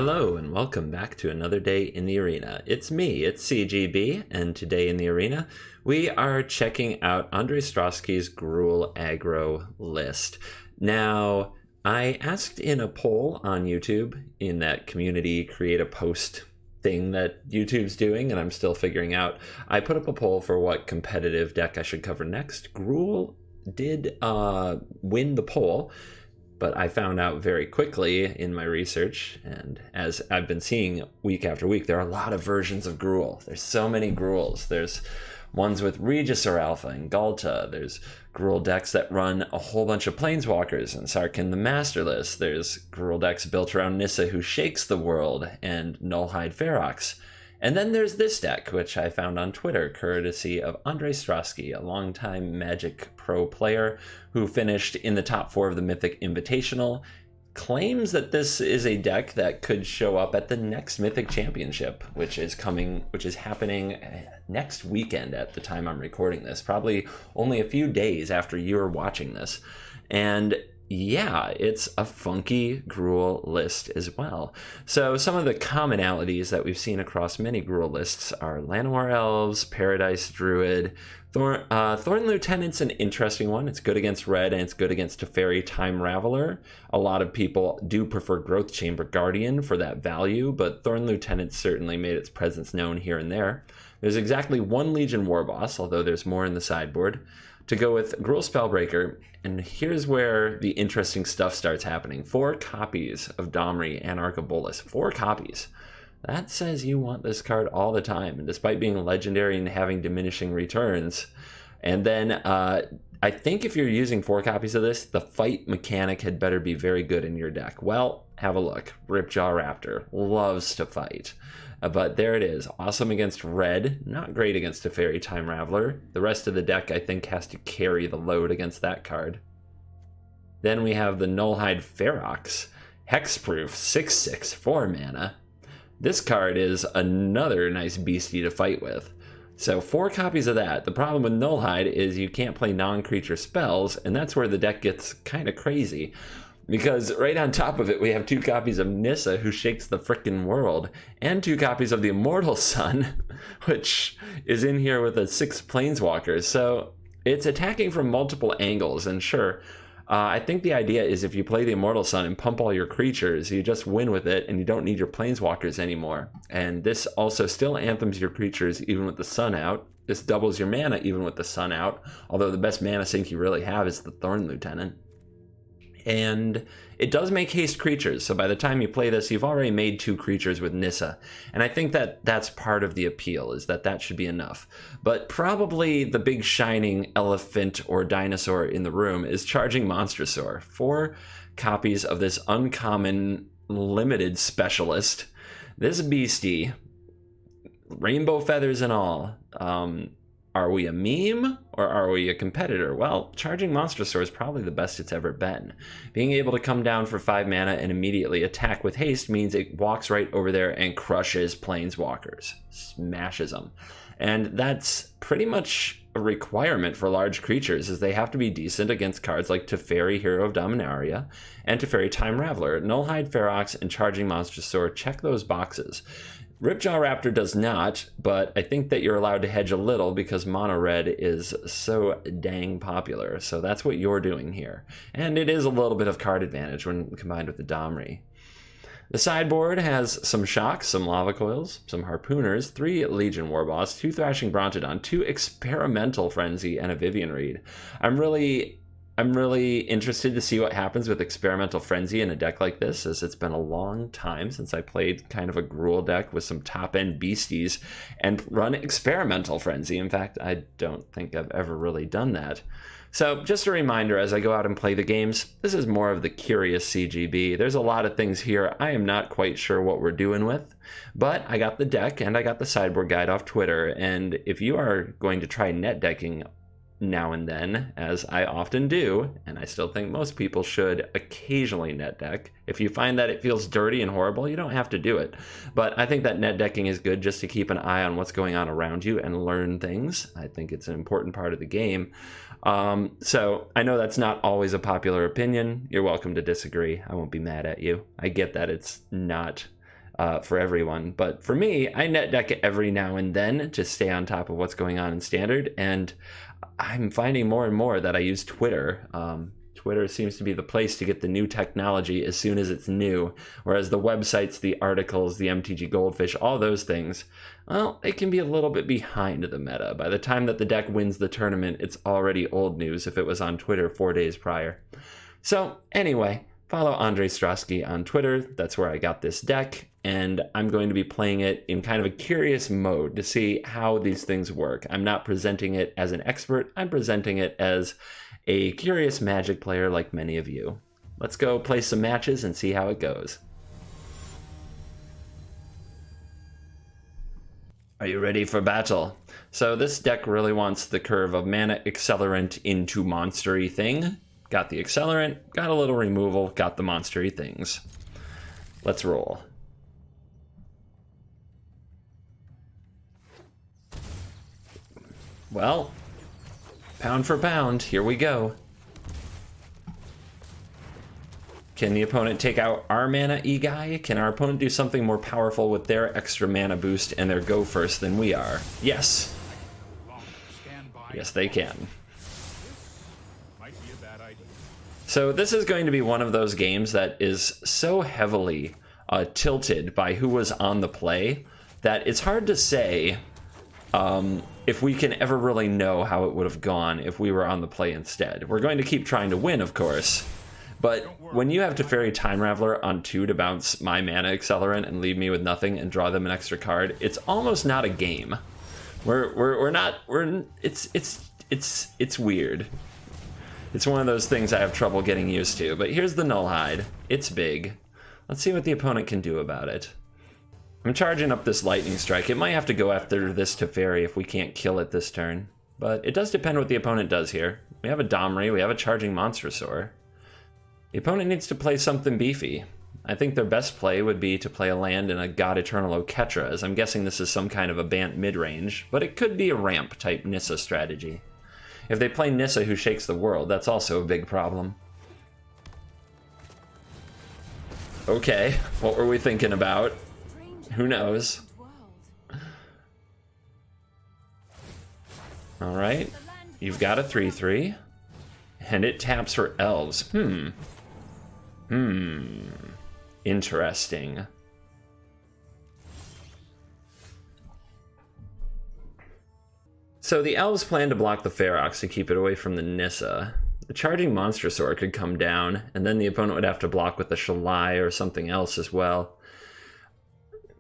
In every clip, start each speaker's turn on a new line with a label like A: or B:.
A: Hello and welcome back to another day in the arena. It's me, it's CGB, and today in the arena we are checking out Andre Strosky's Gruul aggro list. Now, I asked in a poll on YouTube, in that community create a post thing that YouTube's doing, and I'm still figuring out. I put up a poll for what competitive deck I should cover next. Gruul did win the poll, but I found out very quickly in my research, and as I've been seeing week after week, there are a lot of versions of Gruul. There's so many Gruuls. There's ones with Regisaur Alpha and Galta. There's Gruul decks that run a whole bunch of Planeswalkers and Sarkhan the Masterless. There's Gruul decks built around Nissa who shakes the world and Nullhide Ferox. And then there's this deck, which I found on Twitter, courtesy of Andre Strosky, a longtime Magic Pro player who finished in the top 4 of the Mythic Invitational, claims that this is a deck that could show up at the next Mythic Championship, which is happening next weekend at the time I'm recording this, probably only a few days after you're watching this. And yeah, it's a funky Gruul list as well. So some of the commonalities that we've seen across many Gruul lists are Llanowar Elves, Paradise Druid, Thorn Lieutenant's an interesting one. It's good against red and it's good against Teferi Time Raveler. A lot of people do prefer Growth Chamber Guardian for that value, but Thorn Lieutenant certainly made its presence known here and there. There's exactly one Legion Warboss, although there's more in the sideboard, to go with Gruul Spellbreaker, and here's where the interesting stuff starts happening. 4 copies of Domri, Anarch of Bolas. 4 copies. That says you want this card all the time, and despite being legendary and having diminishing returns. And then I think if you're using 4 copies of this, the fight mechanic had better be very good in your deck. Well, have a look. Ripjaw Raptor loves to fight. But there it is. Awesome against red. Not great against Teferi Time Raveler. The rest of the deck, I think, has to carry the load against that card. Then we have the Nullhide Ferox. Hexproof, 6/6, 4 mana. This card is another nice beastie to fight with. So 4 copies of that. The problem with Nullhide is you can't play non-creature spells, and that's where the deck gets kind of crazy. Because right on top of it, we have 2 copies of Nissa, who shakes the frickin' world, and 2 copies of the Immortal Sun, which is in here with a 6 Planeswalkers. So it's attacking from multiple angles, and sure, I think the idea is if you play the Immortal Sun and pump all your creatures, you just win with it, and you don't need your Planeswalkers anymore. And this also still anthems your creatures even with the sun out. This doubles your mana even with the sun out, although the best mana sink you really have is the Thorn Lieutenant. And it does make haste creatures, so by the time you play this, you've already made 2 creatures with Nissa. And I think that that's part of the appeal, is that that should be enough. But probably the big shining elephant or dinosaur in the room is Charging Monstrosaur. 4 copies of this uncommon limited specialist. This beastie, rainbow feathers and all. Are we a meme or are we a competitor? Well, Charging Monstrosaur is probably the best it's ever been. Being able to come down for 5 mana and immediately attack with haste means it walks right over there and crushes Planeswalkers, smashes them. And that's pretty much a requirement for large creatures, is they have to be decent against cards like Teferi, Hero of Dominaria, and Teferi Time Raveler. Nullhide Ferox and Charging Monstrosaur check those boxes. Ripjaw Raptor does not, but I think that you're allowed to hedge a little because mono red is so dang popular. So that's what you're doing here. And it is a little bit of card advantage when combined with the Domri. The sideboard has some Shocks, some Lava Coils, some Harpooners, 3 Legion Warboss, 2 Thrashing Brontodon, 2 Experimental Frenzy, and a Vivian Reed. I'm really interested to see what happens with Experimental Frenzy in a deck like this, as it's been a long time since I played kind of a Gruul deck with some top-end beasties and run Experimental Frenzy. In fact, I don't think I've ever really done that. So just a reminder, as I go out and play the games, this is more of the curious CGB. There's a lot of things here I am not quite sure what we're doing with, but I got the deck and I got the sideboard guide off Twitter, and if you are going to try net decking now and then, as I often do, and I still think most people should occasionally net deck. If you find that it feels dirty and horrible, you don't have to do it. But I think that net decking is good just to keep an eye on what's going on around you and learn things. I think it's an important part of the game. So I know that's not always a popular opinion. You're welcome to disagree. I won't be mad at you. I get that it's not for everyone. But for me, I net deck it every now and then to stay on top of what's going on in Standard, and I'm finding more and more that I use Twitter. Twitter seems to be the place to get the new technology as soon as it's new, whereas the websites, the articles, the MTG Goldfish, all those things, well, it can be a little bit behind the meta. By the time that the deck wins the tournament, it's already old news if it was on Twitter 4 days prior. So anyway, follow Andre Strosky on Twitter. That's where I got this deck, and I'm going to be playing it in kind of a curious mode to see how these things work. I'm not presenting it as an expert. I'm presenting it as a curious Magic player like many of you. Let's go play some matches and see how it goes. Are you ready for battle? So this deck really wants the curve of mana accelerant into monstery thing. Got the accelerant, got a little removal, got the monstery things. Let's roll. Well, pound for pound, here we go. Can the opponent take out our mana E-Guy? Can our opponent do something more powerful with their extra mana boost and their go first than we are? Yes. Yes, they can. So this is going to be one of those games that is so heavily tilted by who was on the play that it's hard to say if we can ever really know how it would have gone if we were on the play instead. We're going to keep trying to win, of course, but when you have Teferi Time Raveler on 2 to bounce my mana accelerant and leave me with nothing and draw them an extra card, it's almost not a game. It's weird. It's one of those things I have trouble getting used to, but here's the Nullhide. It's big. Let's see what the opponent can do about it. I'm charging up this Lightning Strike. It might have to go after this Teferi if we can't kill it this turn, but it does depend what the opponent does here. We have a Domri, we have a charging Monstrosaur. The opponent needs to play something beefy. I think their best play would be to play a land in a God Eternal Oketra, as I'm guessing this is some kind of a Bant mid-range, but it could be a ramp-type Nissa strategy. If they play Nissa who shakes the world, that's also a big problem. Okay, what were we thinking about? Who knows? Alright, you've got a 3/3, and it taps for elves. Interesting. So the elves plan to block the Ferox to keep it away from the Nissa. The charging Monstrosaur could come down, and then the opponent would have to block with the Shalai or something else as well.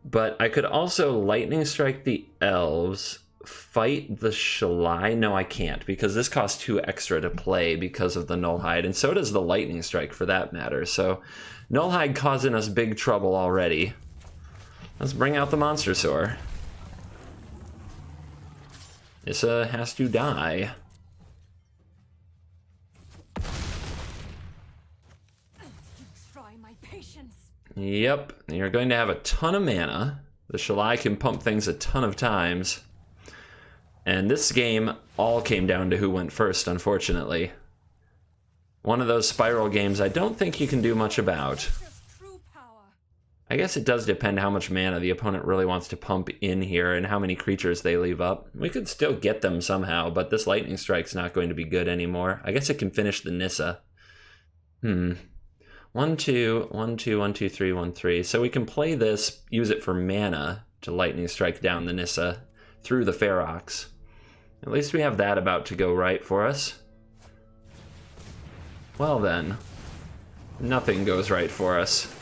A: But I could also Lightning Strike the elves, fight the Shalai. No, I can't, because this costs 2 extra to play because of the Nullhide, and so does the Lightning Strike for that matter. So Nullhide causing us big trouble already. Let's bring out the Monstrosaur. Nissa has to die. Yep, you're going to have a ton of mana. The Shalai can pump things a ton of times. And this game all came down to who went first, unfortunately. One of those spiral games I don't think you can do much about. I guess it does depend how much mana the opponent really wants to pump in here and how many creatures they leave up. We could still get them somehow, but this Lightning Strike's not going to be good anymore. I guess it can finish the Nissa. 1, 2, 1, 2, 1, 2, 3, 1, 3. So we can play this, use it for mana to Lightning Strike down the Nissa through the Ferox. At least we have that about to go right for us. Well then, nothing goes right for us.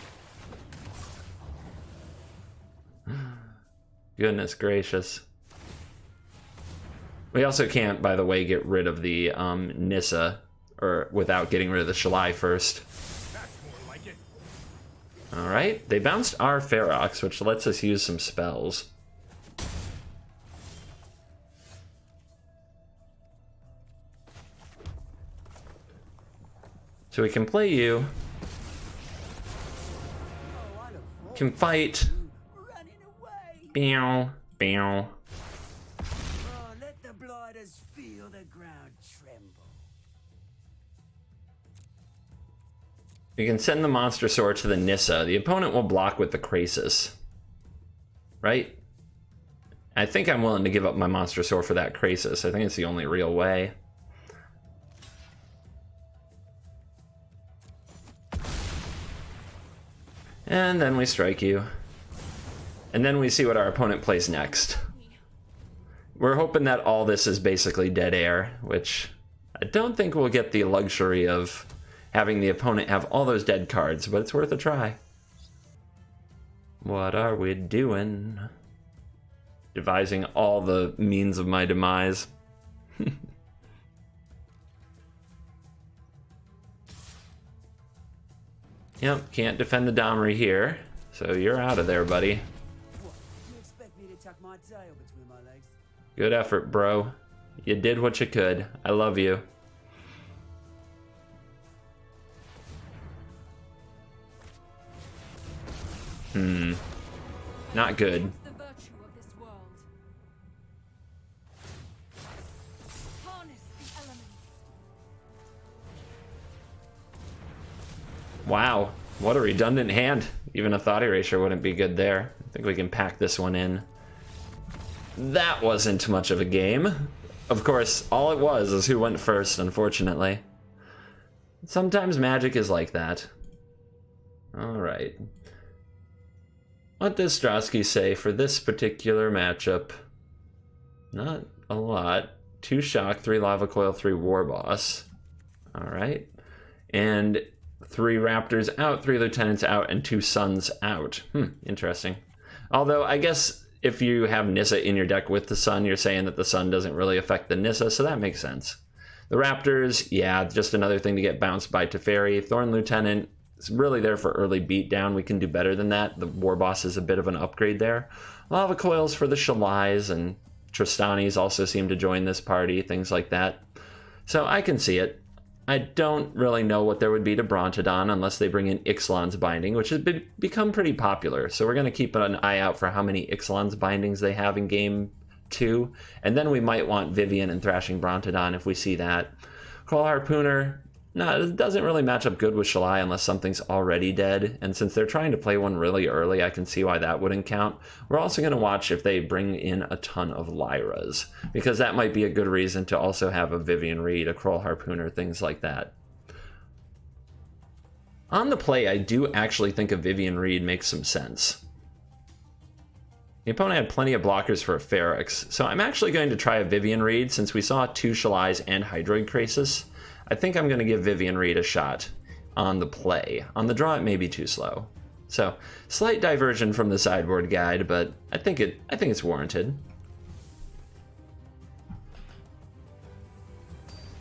A: Goodness gracious. We also can't, by the way, get rid of the Nissa or without getting rid of the Shalai first. Alright, they bounced our Ferox, which lets us use some spells. So we can play you. Can fight. Bow, bow.
B: Let the blighters feel the ground tremble.
A: You can send the Monstrosaur to the Nissa. The opponent will block with the Krasis. right? I think I'm willing to give up my Monster Sword for that Krasis. I think it's the only real way. And then we strike you. And then we see what our opponent plays next. We're hoping that all this is basically dead air, which I don't think we'll get the luxury of having the opponent have all those dead cards, but it's worth a try. What are we doing? Devising all the means of my demise. Yep, can't defend the Domri here, so you're out of there, buddy.
B: What? You expect me to tuck my tail between my legs?
A: Good effort, bro. You did what you could. I love you. Not good.
C: The virtue of this world. Harness the elements.
A: Wow, what a redundant hand. Even a thought erasure wouldn't be good there. I think we can pack this one in. That wasn't much of a game. Of course, all it was is who went first, unfortunately. Sometimes Magic is like that. Alright. What does Strosky say for this particular matchup? Not a lot. 2 Shock, 3 Lava Coil, 3 War Boss. Alright. And 3 Raptors out, 3 Lieutenants out, and 2 Suns out. Interesting. Although, I guess if you have Nissa in your deck with the Sun, you're saying that the Sun doesn't really affect the Nissa, so that makes sense. The Raptors, yeah, just another thing to get bounced by Teferi. Thorn Lieutenant, it's really there for early beatdown. We can do better than that. The War Boss is a bit of an upgrade there. Lava Coils for the Shalais, and Tristanis also seem to join this party, things like that. So I can see it. I don't really know what there would be to Brontodon unless they bring in Ixalan's Binding, which has become pretty popular. So we're going to keep an eye out for how many Ixalan's Bindings they have in Game 2. And then we might want Vivian and Thrashing Brontodon if we see that. Crawl Harpooner, no, it doesn't really match up good with Shalai unless something's already dead. And since they're trying to play one really early, I can see why that wouldn't count. We're also going to watch if they bring in a ton of Lyras, because that might be a good reason to also have a Vivian Reed, a Crawl Harpooner, things like that. On the play, I do actually think a Vivian Reed makes some sense. The opponent had plenty of blockers for a Ferox, so I'm actually going to try a Vivian Reed since we saw 2 Shalais and Hydroid Krasis. I think I'm going to give Vivian Reed a shot on the play. On the draw, it may be too slow. So, slight diversion from the sideboard guide, but I think it's warranted.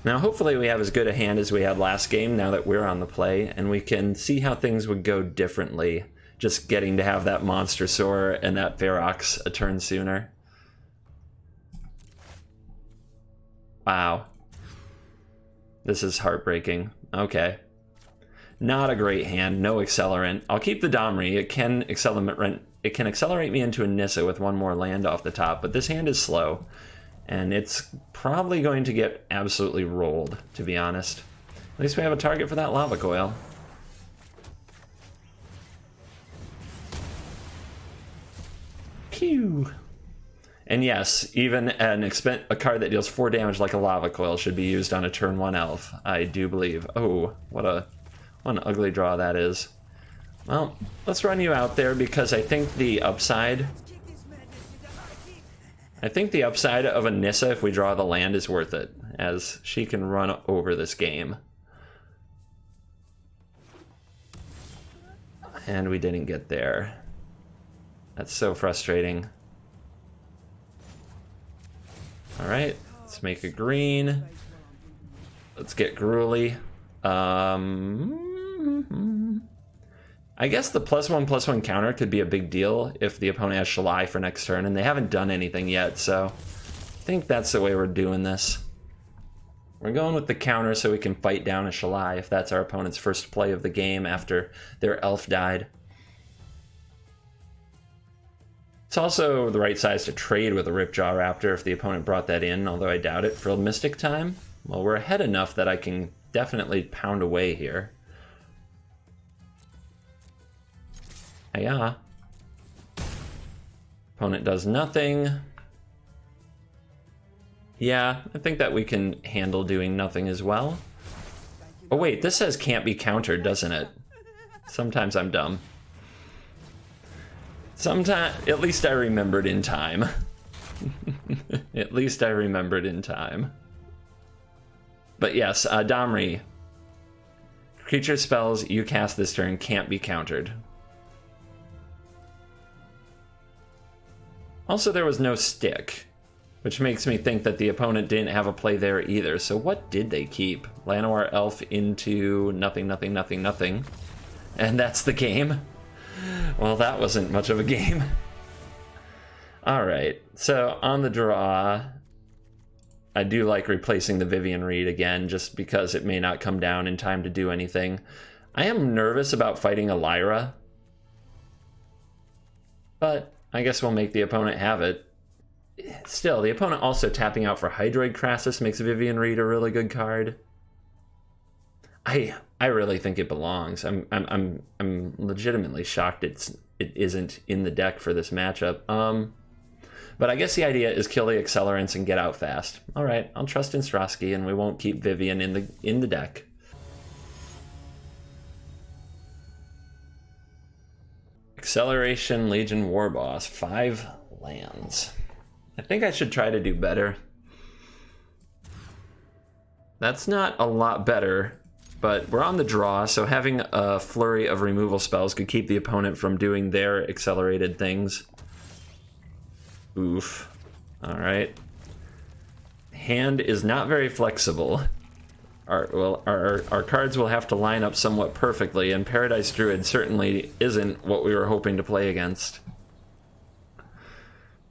A: Now, hopefully we have as good a hand as we had last game now that we're on the play, and we can see how things would go differently, just getting to have that Monster Sword and that Ferox a turn sooner. Wow. This is heartbreaking. Okay. Not a great hand, no accelerant. I'll keep the Domri. It can accelerate me into a Nissa with 1 more land off the top, but this hand is slow. And it's probably going to get absolutely rolled, to be honest. At least we have a target for that Lava Coil. Pew! And yes, even a card that deals 4 damage like a Lava Coil should be used on a turn 1 elf, I do believe. Oh, what an ugly draw that is. Well, let's run you out there because I think the upside of a Nissa, if we draw the land, is worth it, as she can run over this game. And we didn't get there. That's so frustrating. Alright, let's make a green. Let's get Gruul. I guess the +1/+1 counter could be a big deal if the opponent has Shalai for next turn, and they haven't done anything yet, so I think that's the way we're doing this. We're going with the counter so we can fight down a Shalai if that's our opponent's first play of the game after their elf died. It's also the right size to trade with a Ripjaw Raptor if the opponent brought that in, although I doubt it. Frilled Mystic time? Well, we're ahead enough that I can definitely pound away here. Hiya. Opponent does nothing. Yeah, I think that we can handle doing nothing as well. Oh wait, this says can't be countered, doesn't it? Sometimes I'm dumb. Sometimes, at least I remembered in time. At least I remembered in time. But yes, Domri. Creature spells you cast this turn can't be countered. Also, there was no stick, which makes me think that the opponent didn't have a play there either. So what did they keep? Llanowar Elf into nothing, nothing, nothing, nothing. And that's the game. Well, that wasn't much of a game. Alright, so on the draw, I do like replacing the Vivian Reed again, just because it may not come down in time to do anything. I am nervous about fighting a Lyra, but I guess we'll make the opponent have it. Still, the opponent also tapping out for Hydroid Crassus makes Vivian Reed a really good card. I really think it belongs. I'm legitimately shocked it isn't in the deck for this matchup. But I guess the idea is kill the accelerants and get out fast. All right, I'll trust in Strosky, and we won't keep Vivian in the deck. Acceleration Legion Warboss, 5 lands. I think I should try to do better. That's not a lot better, but we're on the draw, so having a flurry of removal spells could keep the opponent from doing their accelerated things. Oof. Alright. Hand is not very flexible. Our cards will have to line up somewhat perfectly, and Paradise Druid certainly isn't what we were hoping to play against.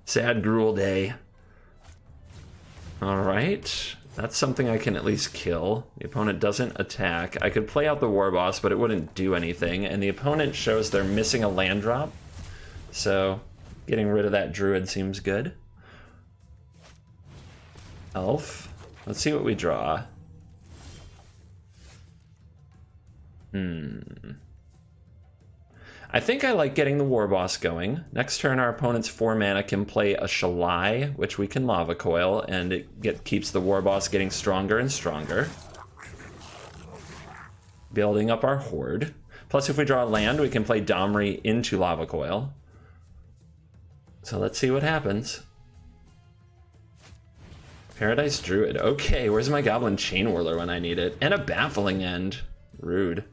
A: Sad Gruul day. Alright. That's something I can at least kill. The opponent doesn't attack. I could play out the Warboss, but it wouldn't do anything. And the opponent shows they're missing a land drop. So getting rid of that Druid seems good. Elf. Let's see what we draw. I think I like getting the Warboss going. Next turn, our opponent's 4 mana can play a Shalai, which we can Lava Coil, and it keeps the Warboss getting stronger and stronger. Building up our Horde. Plus, if we draw a land, we can play Domri into Lava Coil. So let's see what happens. Paradise Druid. Okay, where's my Goblin Chain Whirler when I need it? And a Baffling End. Rude.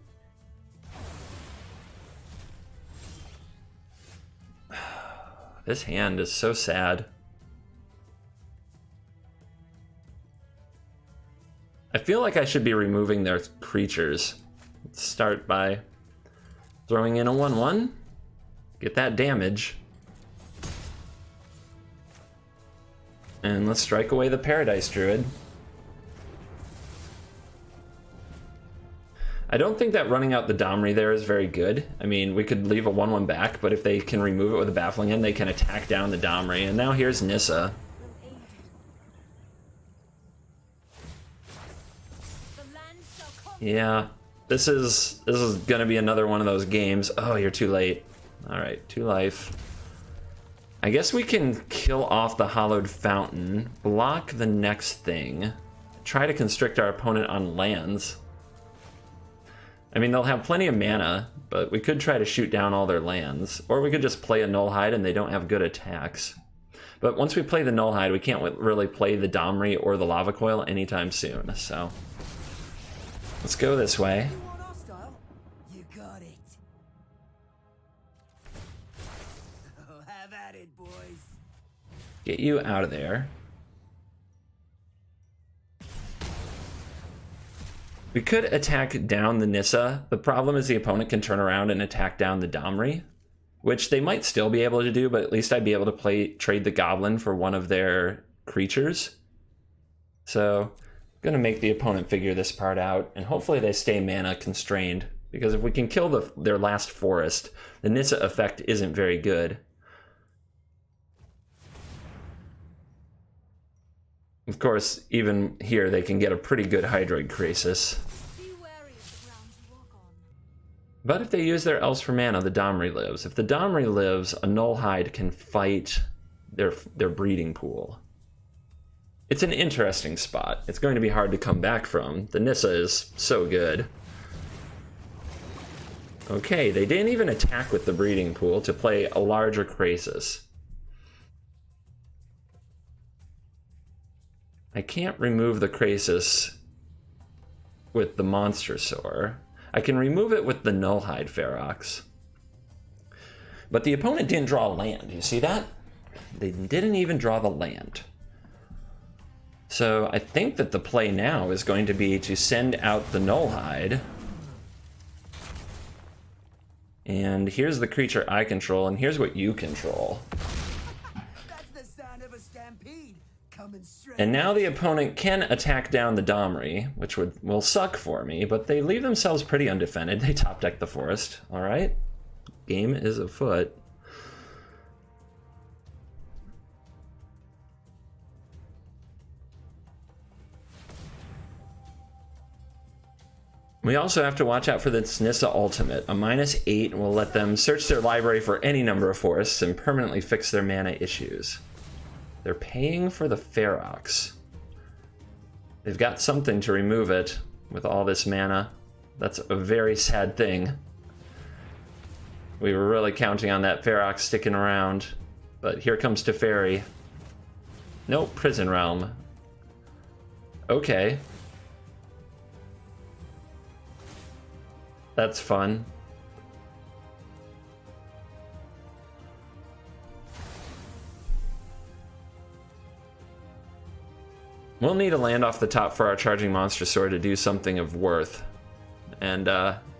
A: This hand is so sad. I feel like I should be removing their creatures. Let's start by throwing in a 1/1. Get that damage. And let's strike away the Paradise Druid. I don't think that running out the Domri there is very good. I mean, we could leave a 1/1 back, but if they can remove it with a Baffling End, they can attack down the Domri. And now here's Nissa. Yeah, this is gonna be another one of those games. Oh, you're too late. All right, 2 life. I guess we can kill off the Hallowed Fountain, block the next thing, try to constrict our opponent on lands. I mean, they'll have plenty of mana, but we could try to shoot down all their lands. Or we could just play a Nullhide and they don't have good attacks. But once we play the Nullhide, we can't really play the Domri or the Lava Coil anytime soon, so let's go this way.
B: You want hostile? You got it. Oh, have at it, boys.
A: Get you out of there. We could attack down the Nissa. The problem is the opponent can turn around and attack down the Domri, which they might still be able to do, but at least I'd be able to trade the Goblin for one of their creatures. So I'm going to make the opponent figure this part out, and hopefully they stay mana constrained, because if we can kill their last forest, the Nissa effect isn't very good. Of course, even here, they can get a pretty good Hydroid Crisis.
C: Be wary of the ground you walk on.
A: But if they use their elves for mana, the Domri lives. If the Domri lives, a Nullhide can fight their breeding pool. It's an interesting spot. It's going to be hard to come back from. The Nissa is so good. Okay, they didn't even attack with the breeding pool to play a larger Krasis. I can't remove the Krasis with the Monster Soar. I can remove it with the Nullhide Ferox. But the opponent didn't draw a land. You see that? They didn't even draw the land. So I think that the play now is going to be to send out the Nullhide. And here's the creature I control, and here's what you control.
B: That's the sound of a stampede coming straight.
A: And now the opponent can attack down the Domri, which will suck for me, but they leave themselves pretty undefended. They top deck the forest. All right, game is afoot. We also have to watch out for this Nissa ultimate. A -8 will let them search their library for any number of forests and permanently fix their mana issues. They're paying for the Ferox. They've got something to remove it with all this mana. That's a very sad thing. We were really counting on that Ferox sticking around, but here comes Teferi. Nope, Prison Realm. Okay. That's fun. We'll need a land off the top for our Charging Monster Sword to do something of worth. And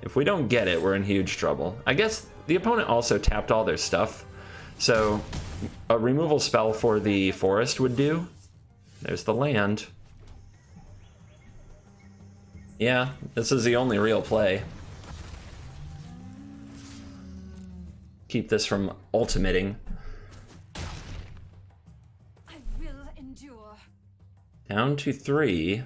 A: if we don't get it, we're in huge trouble. I guess the opponent also tapped all their stuff, so a removal spell for the forest would do. There's the land. Yeah, this is the only real play. Keep this from ultimating.
C: I will endure.
A: Down to 3.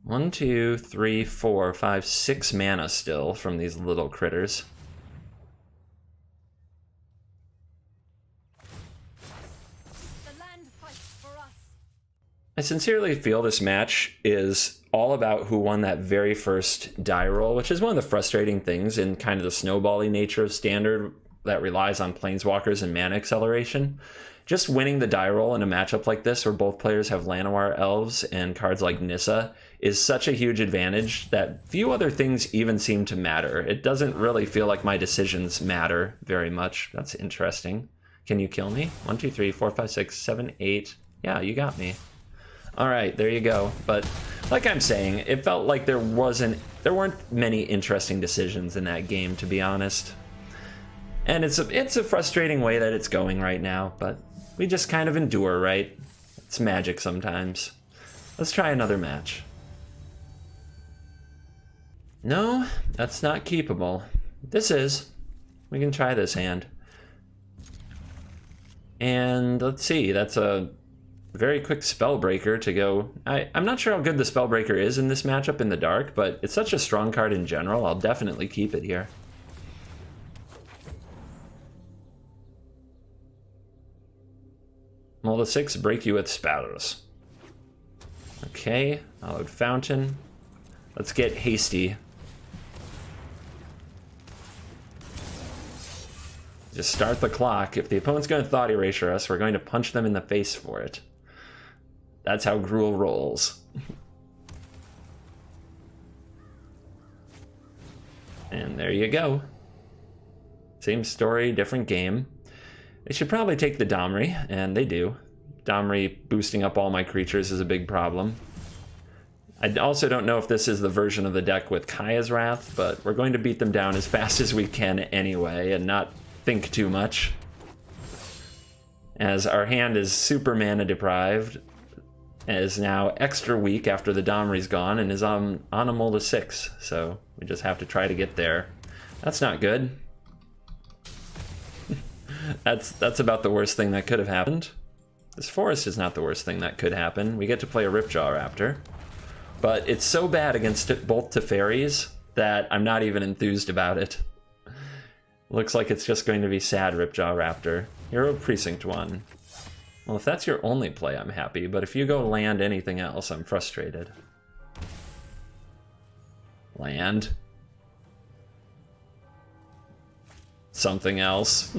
A: 1, 2, 3, 4, 5, 6 mana still from these little critters.
C: The land fights for us.
A: I sincerely feel this match is all about who won that very first die roll, which is one of the frustrating things in kind of the snowbally nature of Standard that relies on Planeswalkers and mana acceleration. Just winning the die roll in a matchup like this where both players have Llanowar Elves and cards like Nissa is such a huge advantage that few other things even seem to matter. It doesn't really feel like my decisions matter very much. That's interesting. Can you kill me? 1, 2, 3, 4, 5, 6, 7, 8. Yeah, you got me. All right, there you go. But like I'm saying, it felt like there weren't many interesting decisions in that game, to be honest. And it's a frustrating way that it's going right now, but we just kind of endure, right? It's magic sometimes. Let's try another match. No, that's not keepable. This is. We can try this hand. And let's see, that's a very quick Spellbreaker to go. I'm not sure how good the Spellbreaker is in this matchup in the dark, but it's such a strong card in general. I'll definitely keep it here. Roll the 6, break you with spells. Okay, Hallowed Fountain. Let's get hasty. Just start the clock. If the opponent's going to Thought Erasure us, we're going to punch them in the face for it. That's how Gruul rolls. And there you go. Same story, different game. They should probably take the Domri, and they do. Domri boosting up all my creatures is a big problem. I also don't know if this is the version of the deck with Kaya's Wrath, but we're going to beat them down as fast as we can anyway, and not think too much. As our hand is super mana deprived, is now extra weak after the Domri's gone, and is on a Mold 6, so we just have to try to get there. That's not good. That's about the worst thing that could have happened. This forest is not the worst thing that could happen. We get to play a Ripjaw Raptor. But it's so bad against both Teferis that I'm not even enthused about it. Looks like it's just going to be sad Ripjaw Raptor. Hero Precinct 1. Well, if that's your only play, I'm happy, but if you go land anything else, I'm frustrated. Land. Something else.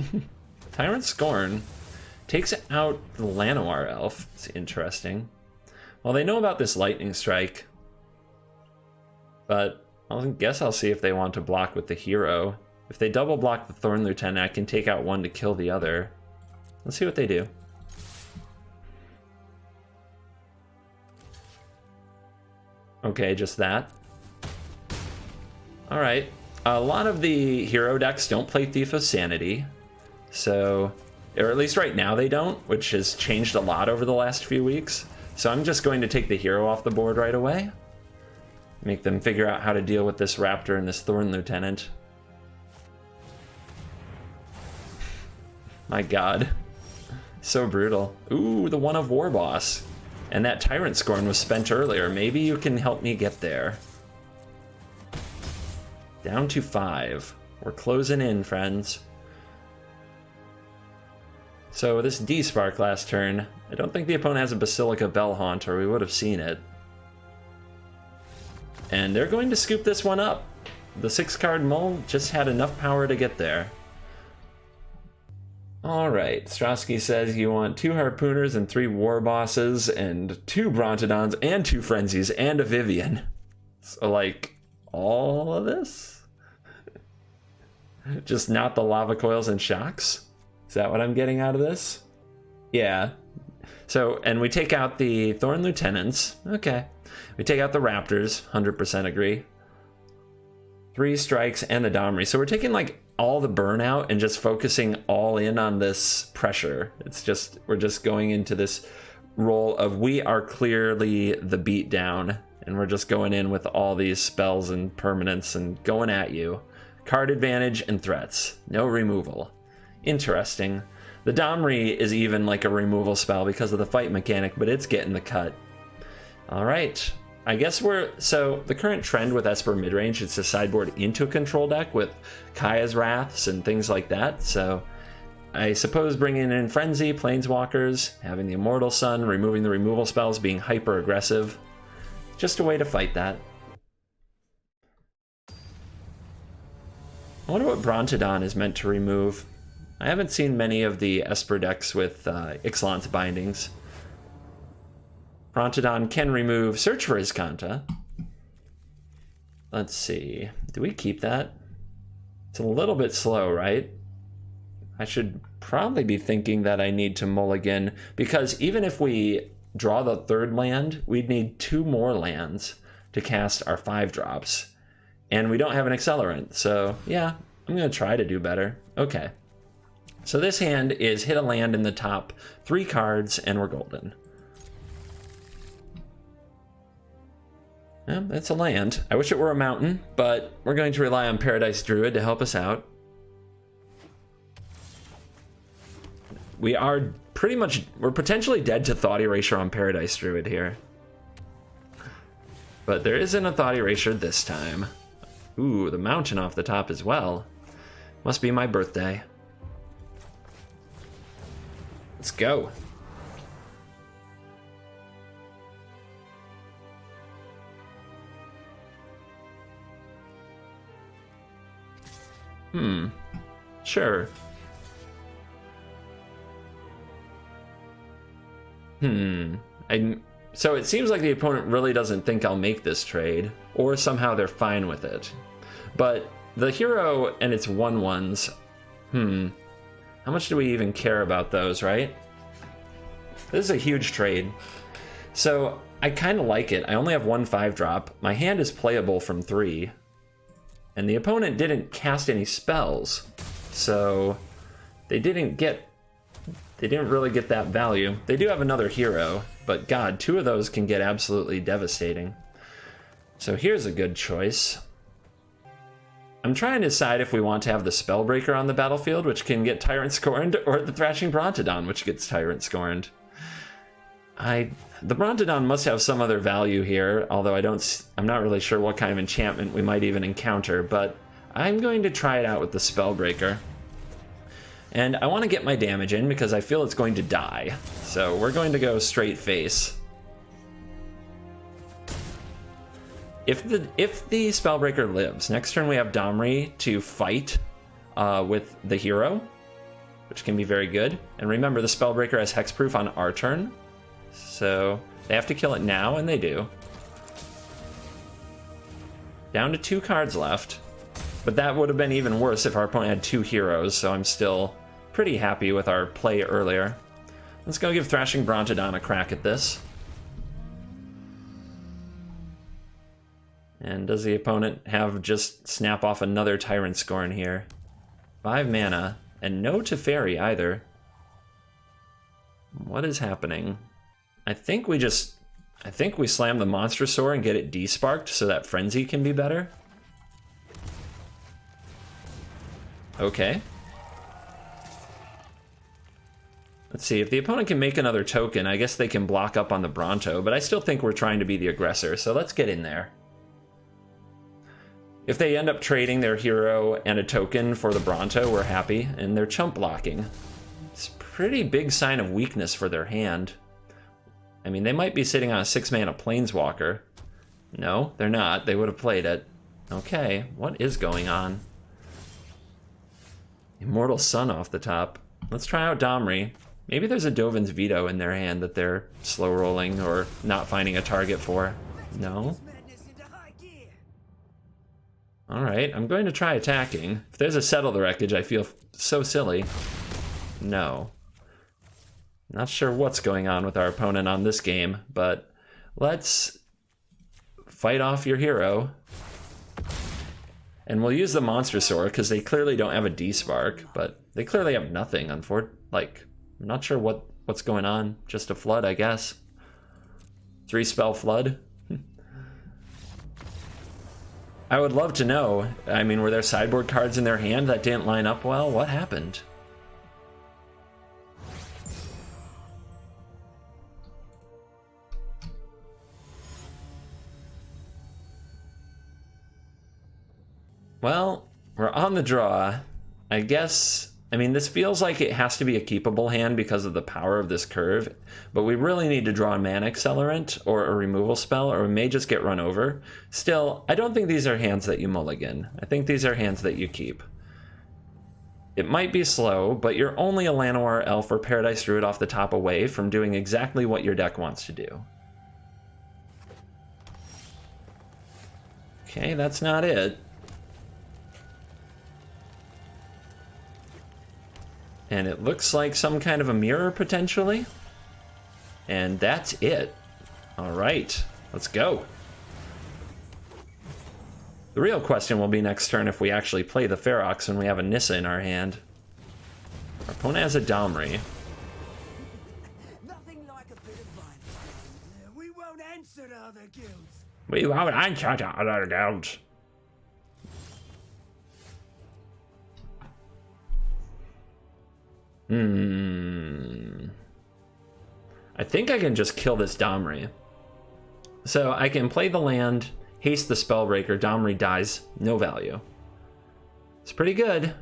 A: Tyrant Scorn takes out the Llanowar Elf. It's interesting. Well, they know about this Lightning Strike, but I guess I'll see if they want to block with the hero. If they double block the Thorn Lieutenant, I can take out one to kill the other. Let's see what they do. Okay, just that. Alright. A lot of the hero decks don't play Thief of Sanity. So, or at least right now they don't, which has changed a lot over the last few weeks. So I'm just going to take the hero off the board right away. Make them figure out how to deal with this Raptor and this Thorn Lieutenant. My god. So brutal. Ooh, the One of War Boss. And that Tyrant Scorn was spent earlier. Maybe you can help me get there. Down to 5. We're closing in, friends. So this D-Spark last turn. I don't think the opponent has a Basilica Bellhaunt, or we would have seen it. And they're going to scoop this one up. The 6-card mull just had enough power to get there. Alright, Strosky says you want 2 Harpooners and 3 War Bosses and 2 Brontodons and 2 Frenzies and a Vivian. So, like, all of this? Just not the Lava Coils and Shocks? Is that what I'm getting out of this? Yeah. So, and we take out the Thorn Lieutenants. Okay. We take out the Raptors. 100% agree. 3 strikes and the Domri. So we're taking, like, all the burnout and just focusing all in on this pressure. It's just, we're just going into this role of we are clearly the beatdown, and we're just going in with all these spells and permanents and going at you. Card advantage and threats. No removal. Interesting. The Domri is even like a removal spell because of the fight mechanic, but it's getting the cut. All right. I guess so the current trend with Esper midrange is to sideboard into a control deck with Kaya's Wraths and things like that. So I suppose bringing in Frenzy, Planeswalkers, having the Immortal Sun, removing the removal spells, being hyper aggressive. Just a way to fight that. I wonder what Brontodon is meant to remove. I haven't seen many of the Esper decks with Ixalan's bindings. Brontodon can remove Search for Iskanta. Let's see. Do we keep that? It's a little bit slow, right? I should probably be thinking that I need to mulligan, because even if we draw the 3rd land, we'd need 2 more lands to cast our 5-drops. And we don't have an accelerant, so yeah, I'm going to try to do better. Okay. So this hand is hit a land in the top 3 cards, and we're golden. Yeah, it's a land. I wish it were a mountain, but we're going to rely on Paradise Druid to help us out. We are we're potentially dead to Thought Erasure on Paradise Druid here. But there isn't a Thought Erasure this time. Ooh, the mountain off the top as well. Must be my birthday. Let's go. Sure. So it seems like the opponent really doesn't think I'll make this trade, or somehow they're fine with it. But the hero and its 1/1s, how much do we even care about those, right? This is a huge trade. So I kind of like it. I only have 1 5-drop. My hand is playable from 3. And the opponent didn't cast any spells, so they didn't really get that value. They do have another hero, but god, 2 of those can get absolutely devastating. So here's a good choice. I'm trying to decide if we want to have the Spellbreaker on the battlefield, which can get Tyrant Scorned, or the Thrashing Brontodon, which gets Tyrant Scorned. The Brontodon must have some other value here, although I'm not really sure what kind of enchantment we might even encounter, but I'm going to try it out with the Spellbreaker. And I want to get my damage in because I feel it's going to die. So we're going to go straight face. If the Spellbreaker lives, next turn we have Domri to fight with the hero, which can be very good. And remember, the Spellbreaker has hexproof on our turn, so they have to kill it now, and they do. Down to 2 cards left, but that would have been even worse if our opponent had 2 heroes, so I'm still pretty happy with our play earlier. Let's go give Thrashing Brontodon a crack at this. And does the opponent have just snap off another Tyrant Scorn here? 5 mana, and no Teferi either. What is happening? I think we slam the Monstrosaur and get it desparked so that Frenzy can be better. Okay. Let's see, if the opponent can make another token, I guess they can block up on the Bronto, but I still think we're trying to be the aggressor, so let's get in there. If they end up trading their hero and a token for the Bronto, we're happy, and they're chump blocking. It's a pretty big sign of weakness for their hand. I mean, they might be sitting on a 6-mana Planeswalker. No, they're not. They would have played it. Okay, what is going on? Immortal Sun off the top. Let's try out Domri. Maybe there's a Dovin's Veto in their hand that they're slow rolling or not finding a target for. No? Alright, I'm going to try attacking. If there's a Settle the Wreckage, I feel so silly. No. Not sure what's going on with our opponent on this game, but let's fight off your hero. And we'll use the Monstrosaur, because they clearly don't have a D-Spark, but they clearly have nothing, like, I'm not sure what's going on. Just a Flood, I guess. 3-spell Flood. I would love to know. I mean, were there sideboard cards in their hand that didn't line up well? What happened? Well, we're on the draw. I guess, I mean, this feels like it has to be a keepable hand because of the power of this curve, but we really need to draw a Mana Accelerant or a removal spell, or we may just get run over. Still, I don't think these are hands that you mulligan. I think these are hands that you keep. It might be slow, but you're only a Llanowar Elf or Paradise Druid off the top away from doing exactly what your deck wants to do. Okay, that's not it. And it looks like some kind of a mirror, potentially. And that's it. All right, let's go. The real question will be next turn if we actually play the Ferox when we have a Nissa in our hand. Our opponent has a Domri.
B: Nothing like a bit of violence. We won't answer to other guilds.
A: We won't answer to other guilds. I think I can just kill this Domri. So I can play the land, haste the Spellbreaker, Domri dies, no value. It's pretty good.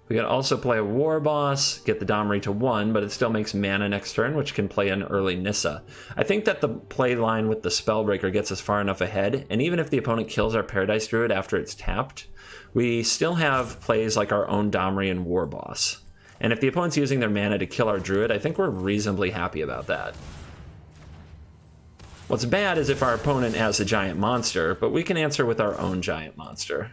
A: We can also play a War Boss, get the Domri to 1, but it still makes mana next turn, which can play an early Nissa. I think that the play line with the Spellbreaker gets us far enough ahead, and even if the opponent kills our Paradise Druid after it's tapped, we still have plays like our own Domri and War Boss. And if the opponent's using their mana to kill our Druid, I think we're reasonably happy about that. What's bad is if our opponent has a giant monster, but we can answer with our own giant monster.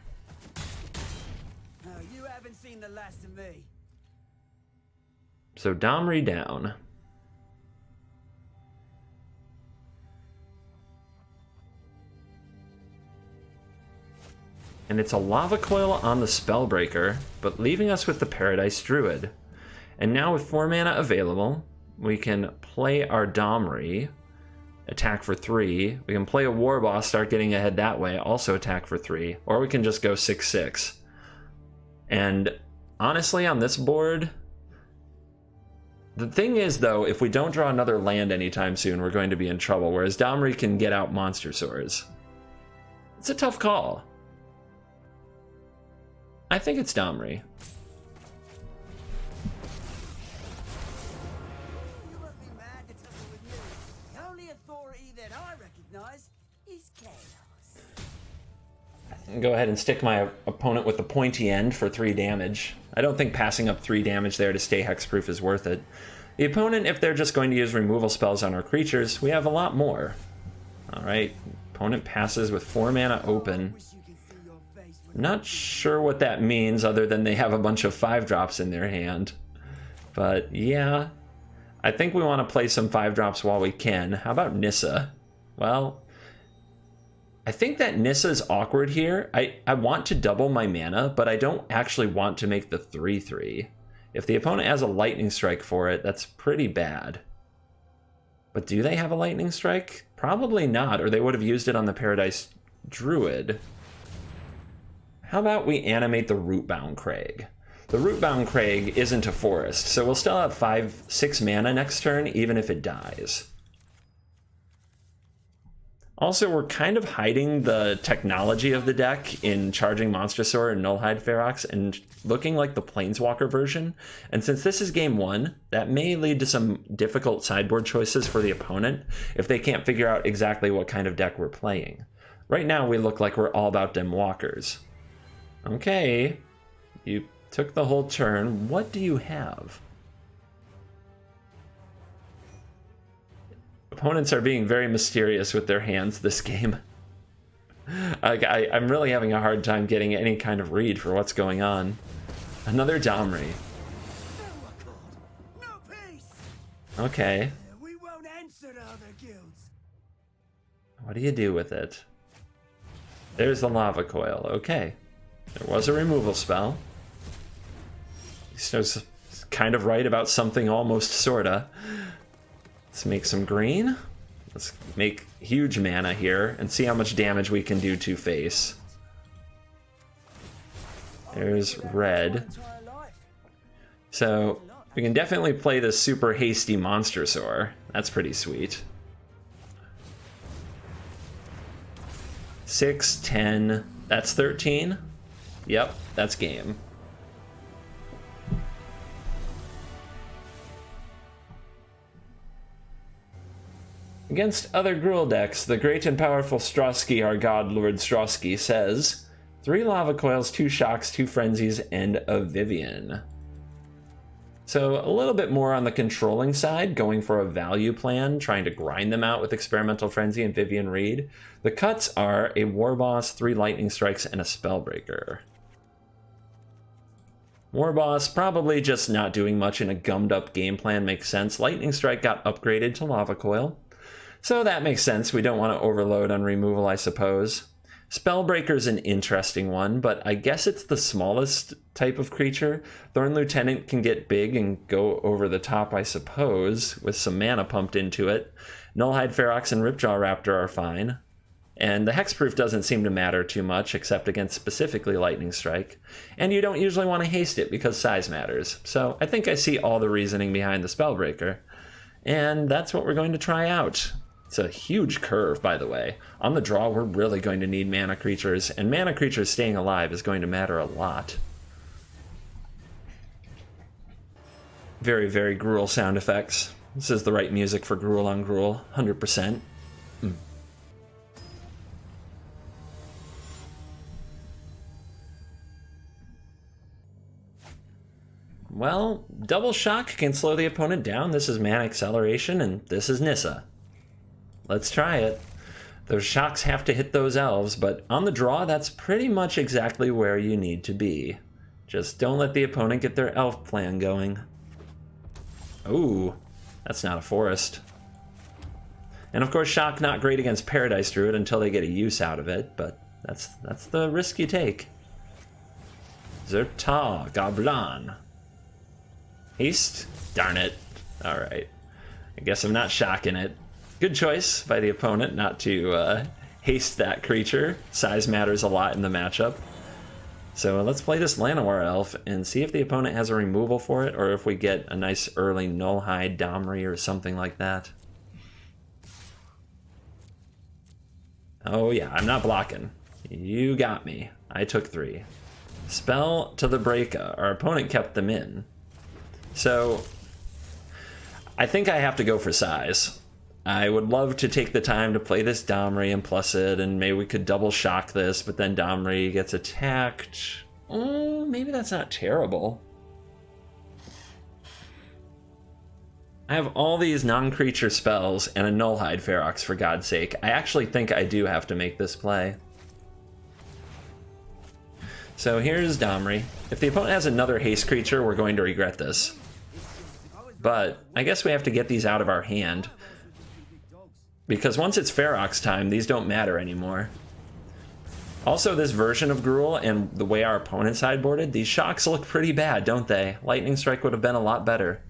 B: You haven't seen the last of me.
A: So Domri down. And it's a Lava Coil on the Spellbreaker, but leaving us with the Paradise Druid. And now with 4 mana available, we can play our Domri, attack for 3. We can play a War Boss, start getting ahead that way, also attack for 3. Or we can just go 6/6. And honestly, on this board, The thing is, though, if we don't draw another land anytime soon, we're going to be in trouble, whereas Domri can get out Mon-Thurs. It's a tough call. I think it's Domri.
B: You must be mad to tussle with me. The only authority that I recognize is chaos.
A: Go ahead and stick my opponent with the pointy end for 3 damage. I don't think passing up 3 damage there to stay hexproof is worth it. The opponent, if they're just going to use removal spells on our creatures, we have a lot more. Alright, opponent passes with 4 mana open.
B: Wish you could see your face when
A: Not sure what that means other than they have a bunch of 5-drops in their hand. But yeah, I think we want to play some 5-drops while we can. How about Nissa? Well, I think that Nissa's awkward here. I want to double my mana, but I don't actually want to make the 3/3. If the opponent has a lightning strike for it, that's pretty bad. But do they have a lightning strike? Probably not, or they would have used it on the Paradise Druid. How about we animate the Rootbound Crag? The Rootbound Crag isn't a forest, so we'll still have 5-6 mana next turn, even if it dies. Also, we're kind of hiding the technology of the deck in charging Monstersaur and Nullhide Ferox and looking like the Planeswalker version. And since this is game 1, that may lead to some difficult sideboard choices for the opponent if they can't figure out exactly what kind of deck we're playing. Right now, we look like we're all about them walkers. Okay, you took the whole turn. What do you have? Opponents are being very mysterious with their hands this game. I'm really having a hard time getting any kind of read for what's going on. Another Domri.
B: no peace.
A: Okay,
B: We won't answer to other guilds.
A: what do you do with it? There's the Lava Coil. Okay, there was a removal spell. He's kind of right about something almost sorta. Let's make some green. Let's make huge mana here and see how much damage we can do to face. There's red.
B: Entire life.
A: So we can definitely play this super hasty Monstersaur. That's pretty sweet. 6, 10, that's 13. Yep, that's game. Against other Gruul decks, the great and powerful Strosky, our god Lord Strosky, says 3 Lava Coils, 2 Shocks, 2 Frenzies, and a Vivian. So a little bit more on the controlling side, going for a value plan, trying to grind them out with Experimental Frenzy and Vivian Reed. The cuts are a Warboss, 3 Lightning Strikes, and a Spellbreaker. Warboss probably just not doing much in a gummed up game plan makes sense. Lightning Strike got upgraded to Lava Coil. So that makes sense. We don't want to overload on removal, I suppose. Spellbreaker's an interesting one, but I guess it's the smallest type of creature. Thorn Lieutenant can get big and go over the top, I suppose, with some mana pumped into it. Nullhide Ferox and Ripjaw Raptor are fine. And the hexproof doesn't seem to matter too much, except against specifically Lightning Strike. And you don't usually want to haste it because size matters. So I think I see all the reasoning behind the Spellbreaker. And that's what we're going to try out. It's a huge curve, by the way. On the draw, we're really going to need mana creatures, and mana creatures staying alive is going to matter a lot. Very, very Gruul sound effects. This is the right music for Gruul on Gruul, 100%. Well, Double Shock can slow the opponent down. This is Mana Acceleration, and this is Nissa. Let's try it. Those shocks have to hit those elves, but on the draw, that's pretty much exactly where you need to be. Just don't let the opponent get their elf plan going. Ooh, that's not a forest. And of course, shock not great against Paradise Druid until they get a use out of it, but that's the risk you take. Zerta Goblan. Haste? Darn it. Alright. I guess I'm not shocking it. Good choice by the opponent not to haste that creature. Size matters a lot in the matchup. So let's play this Llanowar Elf and see if the opponent has a removal for it, or if we get a nice early Nullhide Domri or something like that. Oh yeah, I'm not blocking. You got me. I took 3. Spell to the Breaka. Our opponent kept them in. So I think I have to go for size. I would love to take the time to play this Domri and plus it, and maybe we could double shock this, but then Domri gets attacked. Oh, maybe that's not terrible. I have all these non-creature spells and a Nullhide Ferox, for God's sake. I actually think I do have to make this play. So here's Domri. If the opponent has another haste creature, we're going to regret this. But I guess we have to get these out of our hand, because once it's Ferox time, these don't matter anymore. Also, this version of Gruul and the way our opponent sideboarded, these shocks look pretty bad, don't they? Lightning Strike would have been a lot better.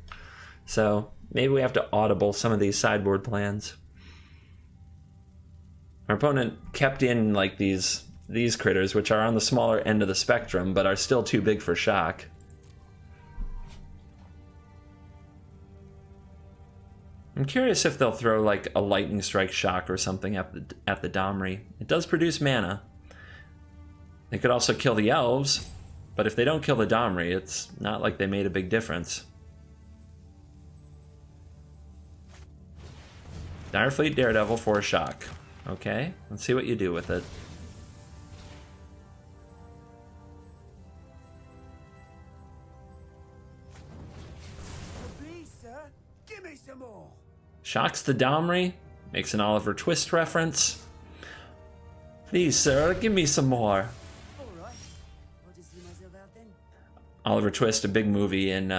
A: So maybe we have to audible some of these sideboard plans. Our opponent kept in like these critters, which are on the smaller end of the spectrum, but are still too big for shock. I'm curious if they'll throw like a Lightning Strike shock or something at the Domri. It does produce mana. They could also kill the elves, but if they don't kill the Domri, it's not like they made a big difference. Direfleet Daredevil for a shock. Okay, let's see what you do with it.
B: Please, sir, give me some more.
A: Shocks the Domri, makes an Oliver Twist reference. Please, sir, give me some more.
B: All right, I'll just see myself out then.
A: Oliver Twist, a big movie on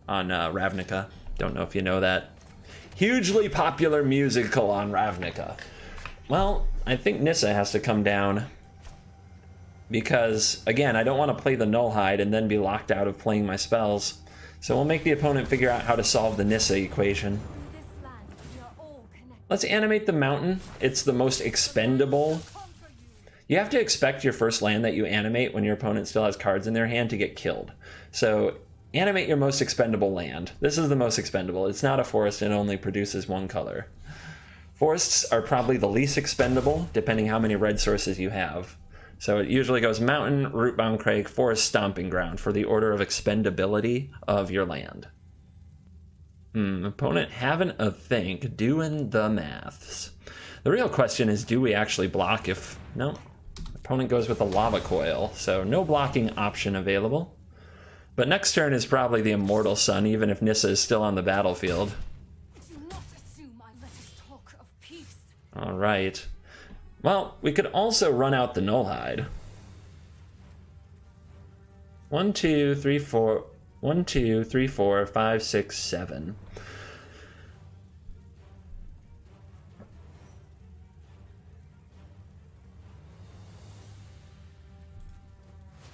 A: Ravnica. Don't know if you know that. Hugely popular musical on Ravnica. Well, I think Nissa has to come down, because, again, I don't want to play the Nullhide and then be locked out of playing my spells. So we'll make the opponent figure out how to solve the Nissa equation.
C: This land, we are all connected.
A: Let's animate the mountain. It's the most expendable.
C: Conquer you.
A: You have to expect your first land that you animate when your opponent still has cards in their hand to get killed. So animate your most expendable land. This is the most expendable. It's not a forest and only produces 1 color. Forests are probably the least expendable, depending how many red sources you have. So it usually goes mountain, rootbound crag, forest, stomping ground for the order of expendability of your land. Opponent having a think, doing the maths. The real question is, do we actually block if... No. Opponent goes with a lava coil, so no blocking option available. But next turn is probably the Immortal Sun, even if Nissa is still on the battlefield.
C: Do not assume I let us talk of peace.
A: Alright. Well, we could also run out the Nullhide. 1, 2, 3, 4... 1, 2, 3, 4, 5, 6, 7.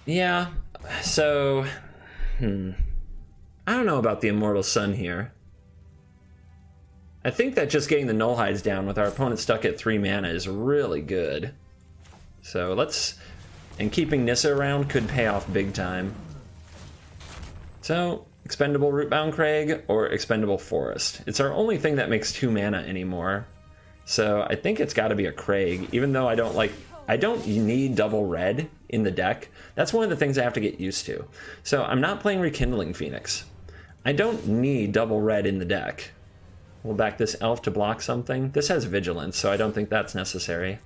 A: Yeah, so... I don't know about the Immortal Sun here. I think that just getting the Nullhides down with our opponent stuck at 3 mana is really good. So let's... And keeping Nissa around could pay off big time. So, expendable Rootbound Crag or expendable Forest. It's our only thing that makes 2 mana anymore. So I think it's got to be a Crag, even though I don't need double red in the deck. That's one of the things I have to get used to. So I'm not playing Rekindling Phoenix. I don't need double red in the deck. We'll back this elf to block something. This has Vigilance, so I don't think that's necessary.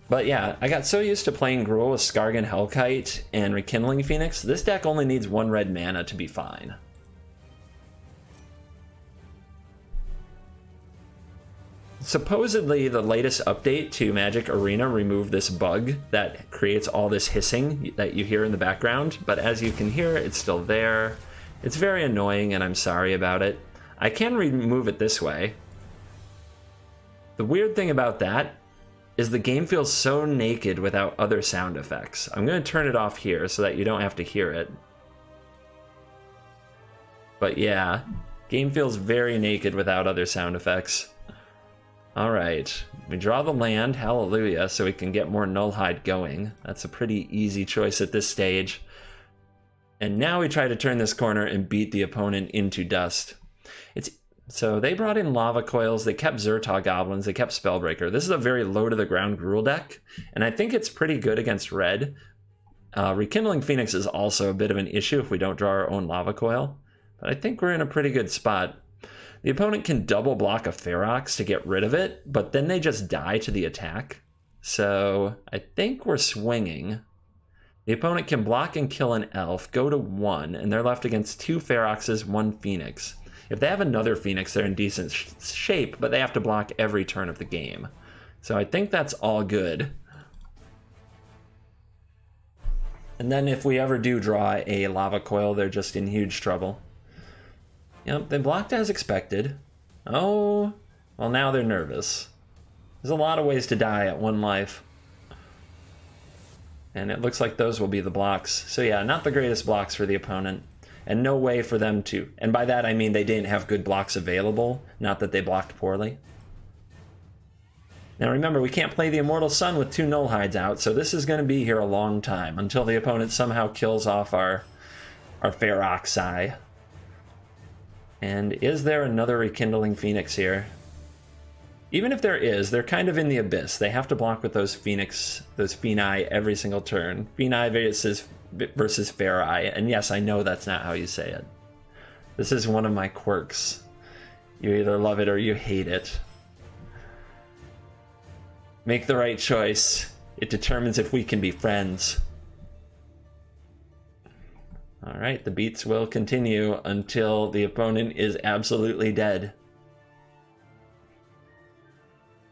A: But yeah, I got so used to playing Gruul with Skargan Hellkite and Rekindling Phoenix, this deck only needs 1 red mana to be fine. Supposedly, the latest update to Magic Arena removed this bug that creates all this hissing that you hear in the background, but as you can hear, it's still there. It's very annoying, and I'm sorry about it. I can remove it this way. The weird thing about that is the game feels so naked without other sound effects. I'm going to turn it off here so that you don't have to hear it. But yeah, game feels very naked without other sound effects. All right, we draw the land, hallelujah, so we can get more Nullhide going. That's a pretty easy choice at this stage. And now we try to turn this corner and beat the opponent into dust. So they brought in Lava Coils, they kept Zertog Goblins, they kept Spellbreaker. This is a very low to the ground Gruul deck, and I think it's pretty good against red. Rekindling Phoenix is also a bit of an issue if we don't draw our own Lava Coil, but I think we're in a pretty good spot. The opponent can double block a Ferox to get rid of it, but then they just die to the attack. So I think we're swinging. The opponent can block and kill an elf, go to 1, and they're left against 2 Feroxes, 1 Phoenix. If they have another Phoenix, they're in decent shape, but they have to block every turn of the game. So I think that's all good. And then if we ever do draw a Lava Coil, they're just in huge trouble. Yep, they blocked as expected. Oh, well now they're nervous. There's a lot of ways to die at 1 life. And it looks like those will be the blocks. So yeah, not the greatest blocks for the opponent. And no way for them to, and by that I mean they didn't have good blocks available, not that they blocked poorly. Now remember, we can't play the Immortal Sun with 2 Nullhides out, so this is going to be here a long time, until the opponent somehow kills off our Feroxi. And is there another Rekindling Phoenix here? Even if there is, they're kind of in the abyss. They have to block with those Phoeni every single turn. Phoeni versus Feri, and yes, I know that's not how you say it. This is one of my quirks. You either love it or you hate it. Make the right choice. It determines if we can be friends. Alright, the beats will continue until the opponent is absolutely dead.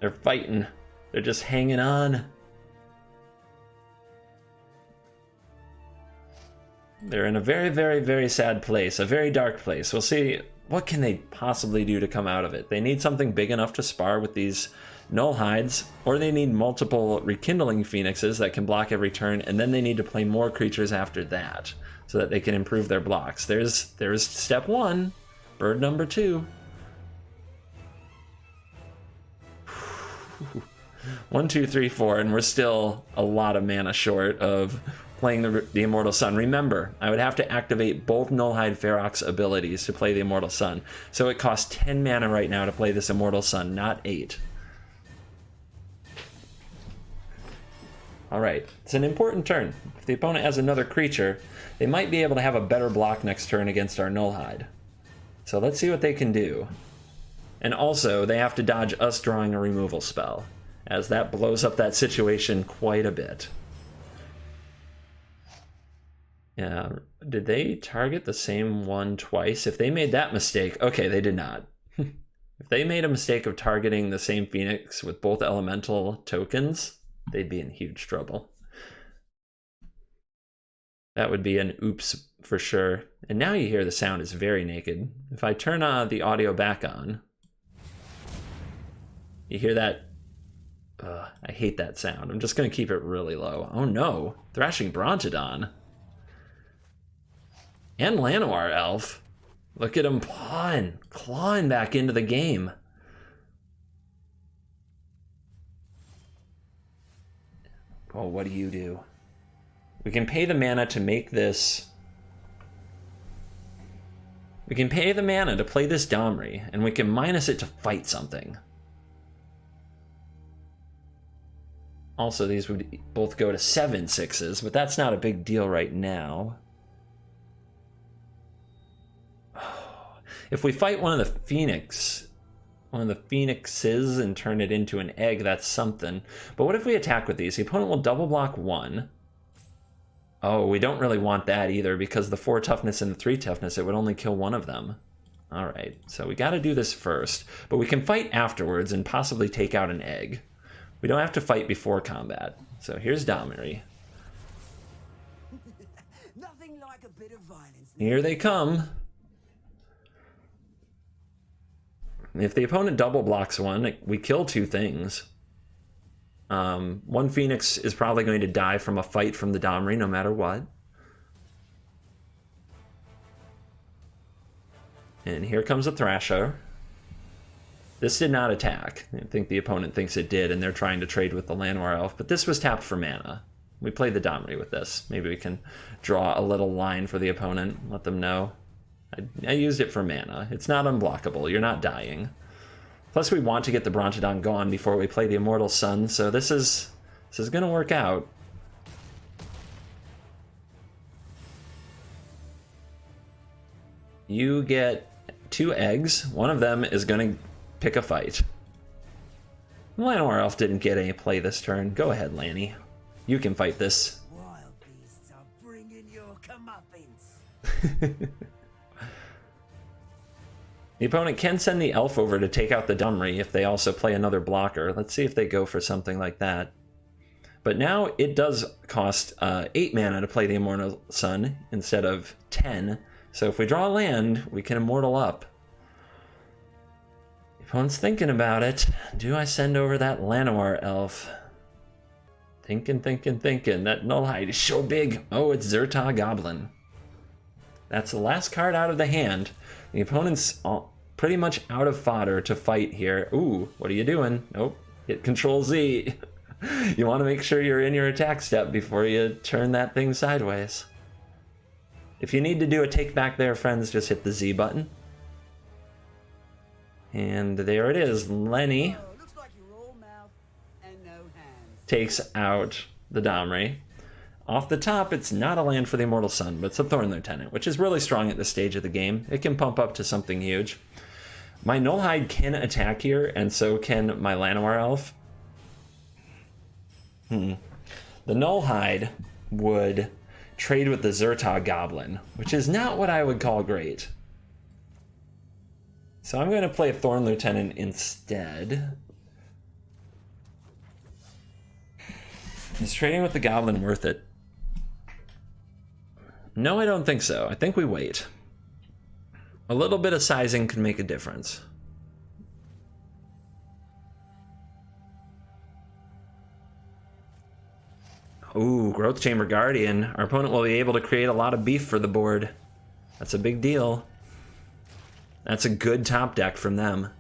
A: They're fighting. They're just hanging on. They're in a very, very, very sad place, a very dark place. We'll see what can they possibly do to come out of it. They need something big enough to spar with these Nullhides, or they need multiple Rekindling Phoenixes that can block every turn, and then they need to play more creatures after that, so that they can improve their blocks. There's step 1, bird number 2. 1, 2, 3, 4, and we're still a lot of mana short of playing the Immortal Sun. Remember, I would have to activate both Nullhide Ferox abilities to play the Immortal Sun. So it costs 10 mana right now to play this Immortal Sun, not 8. Alright, it's an important turn. If the opponent has another creature, they might be able to have a better block next turn against our Nullhide. So let's see what they can do. And also, they have to dodge us drawing a removal spell, as that blows up that situation quite a bit. Yeah, did they target the same one twice? If they made that mistake, okay, they did not. If they made a mistake of targeting the same Phoenix with both elemental tokens, they'd be in huge trouble. That would be an oops for sure. And now you hear the sound is very naked. If I turn the audio back on, you hear that? I hate that sound. I'm just going to keep it really low. Oh no, Thrashing Brontodon. And Llanowar Elf. Look at him clawing back into the game. Oh, what do you do? We can pay the mana to make this. We can pay the mana to play this Domri, and we can minus it to fight something. Also, these would both go to 7/6s, but that's not a big deal right now. If we fight one of the Phoenixes and turn it into an egg, that's something. But what if we attack with these? The opponent will double block 1. Oh, we don't really want that either, because the 4 toughness and the 3 toughness, it would only kill one of them. Alright, so we gotta do this first. But we can fight afterwards and possibly take out an egg. We don't have to fight before combat. So here's Domri.
B: Nothing like a bit of violence.
A: Here they come. If the opponent double blocks one, we kill 2 things. One Phoenix is probably going to die from a fight from the Domri no matter what. And here comes a Thrasher. This did not attack. I think the opponent thinks it did, and they're trying to trade with the Llanowar Elf, but this was tapped for mana. We played the Domri with this. Maybe we can draw a little line for the opponent, let them know. I used it for mana. It's not unblockable. You're not dying. Plus, we want to get the Brontodon gone before we play the Immortal Sun, so this is going to work out. You get 2 eggs. One of them is going to pick a fight. Llanowar Elf didn't get any play this turn. Go ahead, Lanny. You can fight this.
B: Wild beasts are bringing your comeuppance.
A: The opponent can send the elf over to take out the Domri if they also play another blocker. Let's see if they go for something like that. But now it does cost 8 mana to play the Immortal Sun instead of 10. So if we draw a land, we can Immortal up. The opponent's thinking about it. Do I send over that Llanowar Elf? Thinking. That Nullhide is so big. Oh, it's Zerta Goblin. That's the last card out of the hand. The opponent's pretty much out of fodder to fight here. Ooh, what are you doing? Nope. Hit Control Z. You want to make sure you're in your attack step before you turn that thing sideways. If you need to do a take back there, friends, just hit the Z button. And there it is. Lenny
B: Looks like you're all mouth and no hands.
A: takes out the Domri. Off the top, it's not a land for the Immortal Sun, but it's a Thorn Lieutenant, which is really strong at this stage of the game. It can pump up to something huge. My Nullhide can attack here, and so can my Llanowar Elf. The Nullhide would trade with the Zerta Goblin, which is not what I would call great. So I'm going to play a Thorn Lieutenant instead. Is trading with the Goblin worth it? No, I don't think so. I think we wait. A little bit of sizing could make a difference. Ooh, Growth Chamber Guardian. Our opponent will be able to create a lot of beef for the board. That's a big deal. That's a good top deck from them.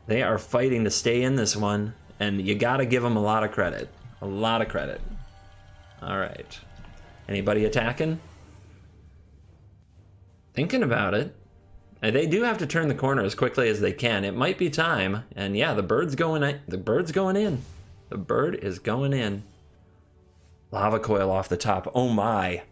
A: They are fighting to stay in this one, and you gotta give them a lot of credit. A lot of credit. Alright. Anybody attacking? Thinking about it. They do have to turn the corner as quickly as they can. It might be time. And yeah, the bird's going in. The bird's going in. The bird is going in. Lava coil off the top. Oh my.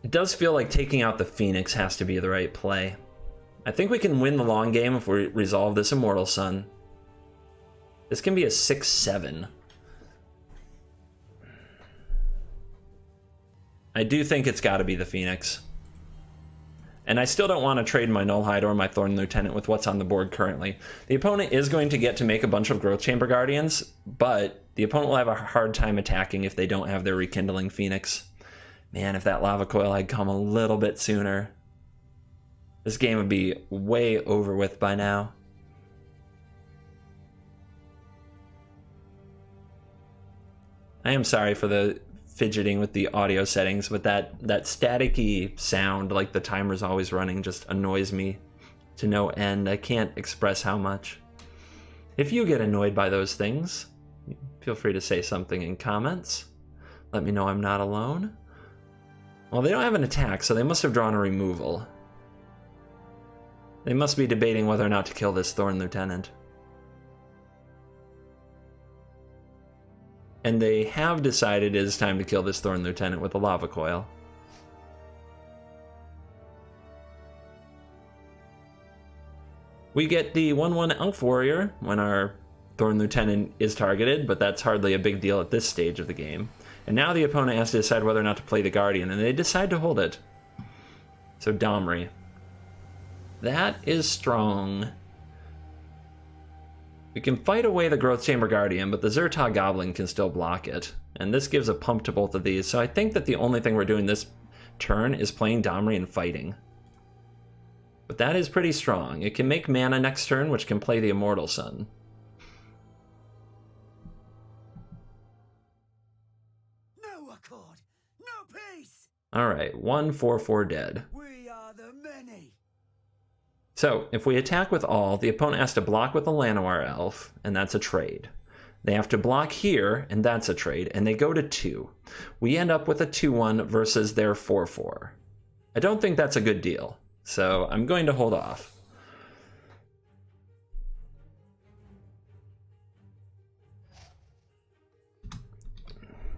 A: It does feel like taking out the Phoenix has to be the right play. I think we can win the long game if we resolve this Immortal Sun. This can be a 6-7. I do think it's got to be the Phoenix. And I still don't want to trade my Nullhide or my Thorn Lieutenant with what's on the board currently. The opponent is going to get to make a bunch of Growth Chamber Guardians, but the opponent will have a hard time attacking if they don't have their Rekindling Phoenix. Man, if that Lava Coil had come a little bit sooner, this game would be way over with by now. I am sorry for the fidgeting with the audio settings, but that staticky sound, like the timer's always running, just annoys me to no end. I can't express how much. If you get annoyed by those things, feel free to say something in comments. Let me know I'm not alone. Well, they don't have an attack, so they must have drawn a removal. They must be debating whether or not to kill this Thorn Lieutenant. And they have decided it is time to kill this Thorn Lieutenant with a Lava Coil. We get the 1/1 Elf Warrior when our Thorn Lieutenant is targeted, but that's hardly a big deal at this stage of the game. And now the opponent has to decide whether or not to play the Guardian, and they decide to hold it. So Domri. That is strong. We can fight away the Growth Chamber Guardian, but the Zerta Goblin can still block it. And this gives a pump to both of these, so I think that the only thing we're doing this turn is playing Domri and fighting. But that is pretty strong. It can make mana next turn, which can play the Immortal Sun.
B: No accord. No peace.
A: All right, 1/4/4 dead.
B: We are the many.
A: So if we attack with all, the opponent has to block with a Llanowar elf, and that's a trade. They have to block here, and that's a trade, and they go to 2. We end up with a 2/1 versus their 4/4. I don't think that's a good deal, so I'm going to hold off.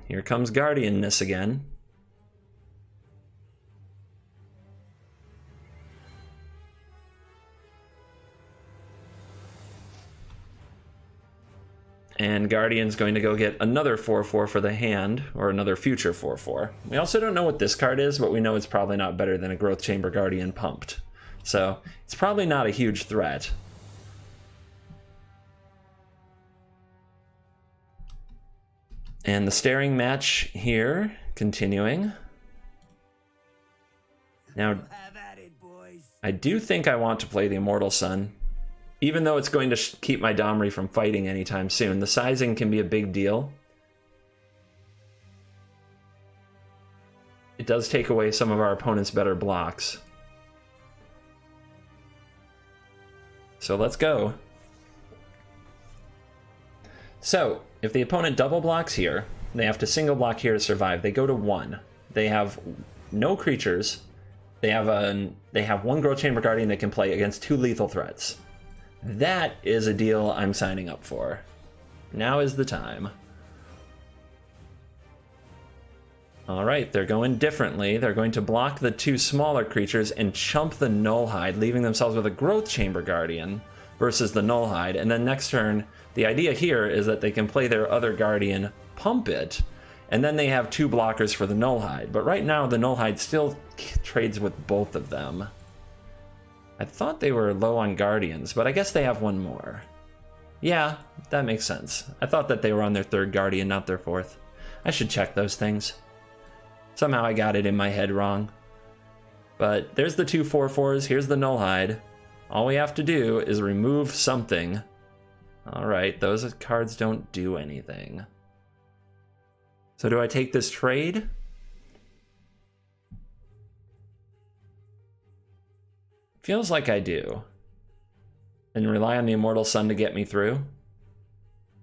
A: Here comes Guardianness again. And Guardian's going to go get another 4/4 for the hand, or another future 4/4. We also don't know what this card is, but we know it's probably not better than a Growth Chamber Guardian pumped. So it's probably not a huge threat. And the staring match here, continuing. Now,
B: Have at it, boys.
A: I do think I want to play the Immortal Sun. Even though it's going to keep my Domri from fighting anytime soon, the sizing can be a big deal. It does take away some of our opponent's better blocks. So let's go. So, if the opponent double blocks here, they have to single block here to survive. They go to 1. They have no creatures. They have one Growth Chamber Guardian they can play against 2 lethal threats. That is a deal I'm signing up for. Now is the time. All right, they're going differently. They're going to block the 2 smaller creatures and chump the Nullhide, leaving themselves with a Growth Chamber Guardian versus the Nullhide. And then next turn, the idea here is that they can play their other Guardian, pump it, and then they have 2 blockers for the Nullhide. But right now, the Nullhide still trades with both of them. I thought they were low on Guardians, but I guess they have one more. Yeah, that makes sense. I thought that they were on their 3rd Guardian, not their 4th. I should check those things. Somehow I got it in my head wrong. But there's the 2 4/4s, here's the Nullhide. All we have to do is remove something. Alright, those cards don't do anything. So do I take this trade? Feels like I do. And rely on the Immortal Sun to get me through.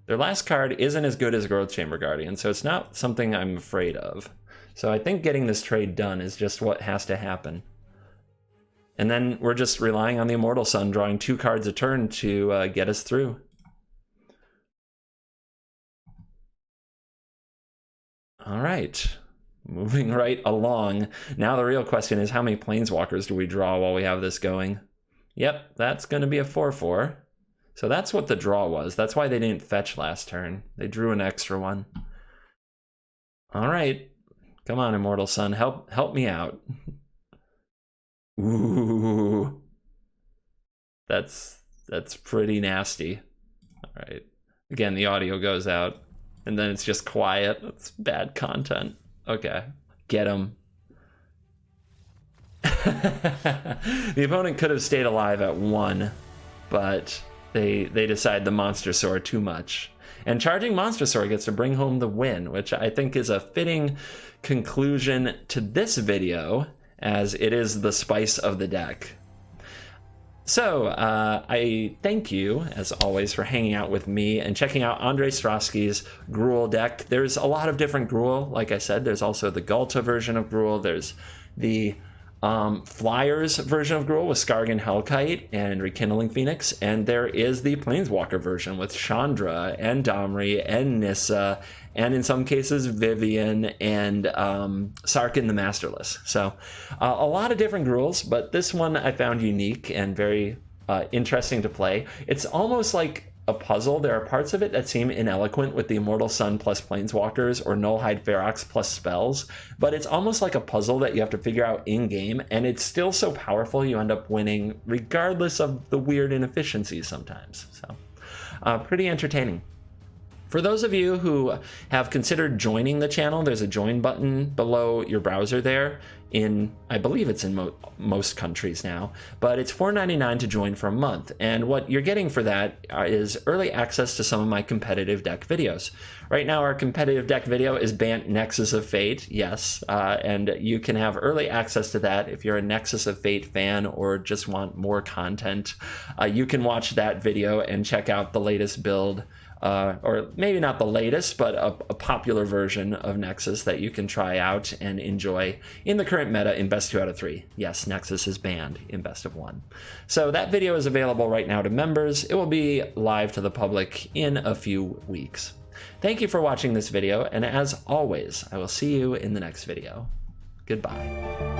A: Their last card isn't as good as Growth Chamber Guardian, so it's not something I'm afraid of. So I think getting this trade done is just what has to happen. And then we're just relying on the Immortal Sun drawing 2 cards a turn to get us through. All right. Moving right along. Now the real question is, how many Planeswalkers do we draw while we have this going? Yep, that's going to be a 4/4. So that's what the draw was. That's why they didn't fetch last turn. They drew an extra one. All right. Come on, Immortal Sun. Help me out. Ooh. That's pretty nasty. All right. Again, the audio goes out. And then it's just quiet. That's bad content. Okay, get him. The opponent could have stayed alive at 1, but they decide the Monster Sword too much. And charging Monster Sword gets to bring home the win, which I think is a fitting conclusion to this video, as it is the spice of the deck. So, I thank you, as always, for hanging out with me and checking out Andre Strosky's Gruul deck. There's a lot of different Gruul. Like I said, there's also the Galta version of Gruul. There's the Flyers version of Gruul with Skargan Hellkite and Rekindling Phoenix. And there is the Planeswalker version with Chandra and Domri and Nissa, and in some cases Vivian and Sarkhan the Masterless. So a lot of different Gruuls, but this one I found unique and very interesting to play. It's almost like a puzzle. There are parts of it that seem ineloquent with the Immortal Sun plus Planeswalkers or Nullhide Ferox plus spells, but it's almost like a puzzle that you have to figure out in-game, and it's still so powerful you end up winning regardless of the weird inefficiencies sometimes. So pretty entertaining. For those of you who have considered joining the channel, there's a join button below your browser there. I believe it's in most countries now, but it's $4.99 to join for a month. And what you're getting for that is early access to some of my competitive deck videos. Right now, our competitive deck video is Bant Nexus of Fate, yes, and you can have early access to that if you're a Nexus of Fate fan or just want more content. You can watch that video and check out the latest build. Or maybe not the latest, but a popular version of Nexus that you can try out and enjoy in the current meta in best 2 out of 3. Yes, Nexus is banned in best of 1. So that video is available right now to members. It will be live to the public in a few weeks. Thank you for watching this video, and as always, I will see you in the next video. Goodbye.